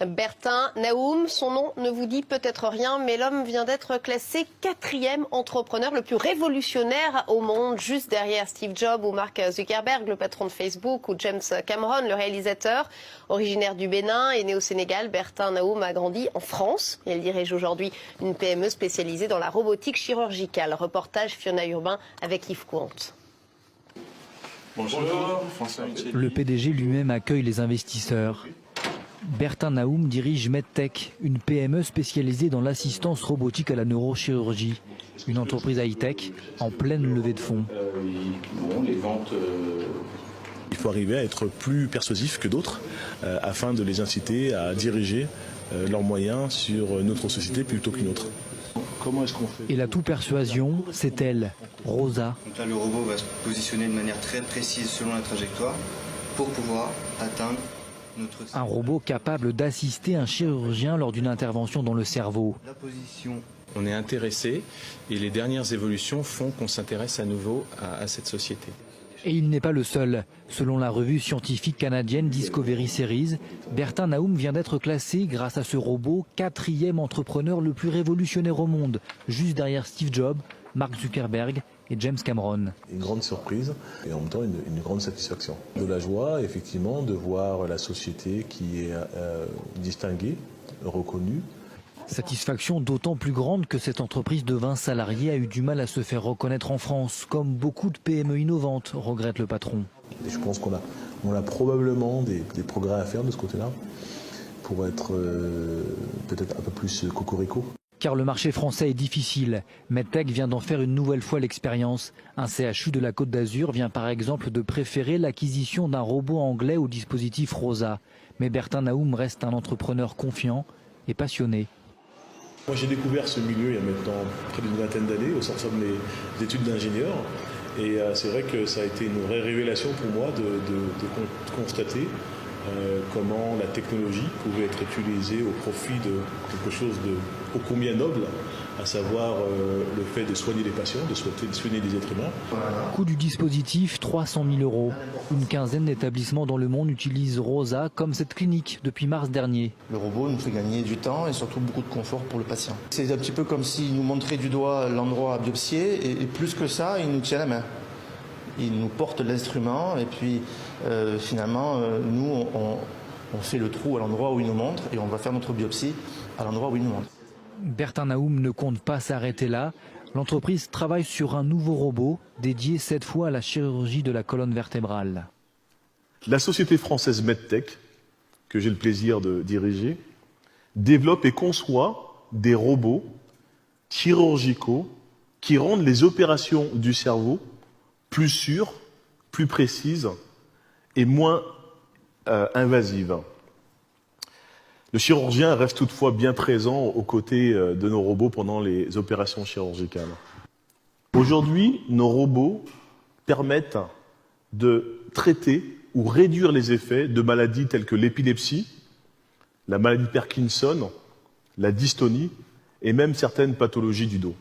Bertin Naoum, son nom ne vous dit peut-être rien, mais l'homme vient d'être classé 4e entrepreneur le plus révolutionnaire au monde, juste derrière Steve Jobs ou Mark Zuckerberg, le patron de Facebook, ou James Cameron, le réalisateur. Originaire du Bénin et né au Sénégal, Bertin Naoum a grandi en France. Il dirige aujourd'hui une PME spécialisée dans la robotique chirurgicale. Reportage Fiona Urbain avec Yves Coante. Bonjour. Le PDG lui-même accueille les investisseurs. Bertin Naoum dirige MedTech, une PME spécialisée dans l'assistance robotique à la neurochirurgie. Une entreprise high-tech en pleine levée de fonds. Il faut arriver à être plus persuasif que d'autres afin de les inciter à diriger leurs moyens sur notre société plutôt qu'une autre. Comment est-ce qu'on fait ? Et la tout-persuasion, c'est elle, Rosa. Donc là, le robot va se positionner de manière très précise selon la trajectoire pour pouvoir atteindre notre... Un robot capable d'assister un chirurgien lors d'une intervention dans le cerveau. La position. On est intéressé et les dernières évolutions font qu'on s'intéresse à nouveau à cette société. Et il n'est pas le seul. Selon la revue scientifique canadienne Discovery Series, Bertin Naoum vient d'être classé, grâce à ce robot, 4e entrepreneur le plus révolutionnaire au monde, juste derrière Steve Jobs, Mark Zuckerberg et James Cameron. Une grande surprise et en même temps une grande satisfaction. De la joie, effectivement, de voir la société qui est distinguée, reconnue. Satisfaction d'autant plus grande que cette entreprise de 20 salariés a eu du mal à se faire reconnaître en France, comme beaucoup de PME innovantes, regrette le patron. Et je pense qu'on a probablement des progrès à faire de ce côté-là pour être peut-être un peu plus cocorico. Car le marché français est difficile. MedTech vient d'en faire une nouvelle fois l'expérience. Un CHU de la Côte d'Azur vient par exemple de préférer l'acquisition d'un robot anglais au dispositif Rosa. Mais Bertin Naoum reste un entrepreneur confiant et passionné. Moi j'ai découvert ce milieu il y a maintenant près d'une vingtaine d'années au sortir de mes études d'ingénieur. Et c'est vrai que ça a été une vraie révélation pour moi de constater comment la technologie pouvait être utilisée au profit de quelque chose de ô combien noble, à savoir le fait de soigner les patients, de soigner les êtres humains. Coût du dispositif, 300 000 €. Une quinzaine d'établissements dans le monde utilisent Rosa, comme cette clinique, depuis mars dernier. Le robot nous fait gagner du temps et surtout beaucoup de confort pour le patient. C'est un petit peu comme s'il nous montrait du doigt l'endroit à biopsier et plus que ça, il nous tient la main. Il nous porte l'instrument et puis finalement, nous, on fait le trou à l'endroit où il nous montre et on va faire notre biopsie à l'endroit où il nous montre. Bertin Naoum ne compte pas s'arrêter là. L'entreprise travaille sur un nouveau robot dédié cette fois à la chirurgie de la colonne vertébrale. La société française MedTech, que j'ai le plaisir de diriger, développe et conçoit des robots chirurgicaux qui rendent les opérations du cerveau plus sûres, plus précises et moins invasives. Le chirurgien reste toutefois bien présent aux côtés de nos robots pendant les opérations chirurgicales. Aujourd'hui, nos robots permettent de traiter ou réduire les effets de maladies telles que l'épilepsie, la maladie de Parkinson, la dystonie et même certaines pathologies du dos.